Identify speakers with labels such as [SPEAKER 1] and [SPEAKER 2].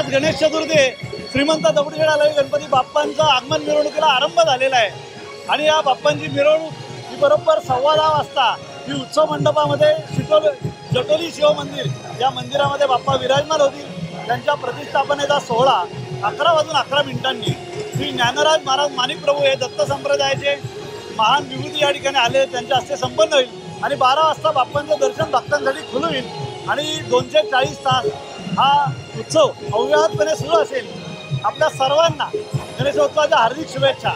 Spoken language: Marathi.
[SPEAKER 1] आज गणेश चतुर्थी आहे. श्रीमंत दगडूशेठ गणपती बाप्पांचा आगमन मिरवणुकीला आरंभ झालेला आहे आणि या बाप्पांची मिरवणूक ही बरोबर 10:15 वाजता ही उत्सव मंडपामध्ये जटोली शिव मंदिर या मंदिरामध्ये बाप्पा विराजमान होतील. त्यांच्या प्रतिष्ठापनेचा सोहळा 11:11 श्री ज्ञानराज महाराज माणिक प्रभू हे दत्त संप्रदायाचे महान विभूती या ठिकाणी आले, त्यांच्या हस्ते संपन्न होईल आणि 12 वाजता बाप्पांचं दर्शन भक्तांसाठी खुलं होईल आणि 240 तास हा उत्सव अव्याहतपणे सुरू असेल. आपल्या सर्वांना गणेशोत्सवाच्या हार्दिक शुभेच्छा.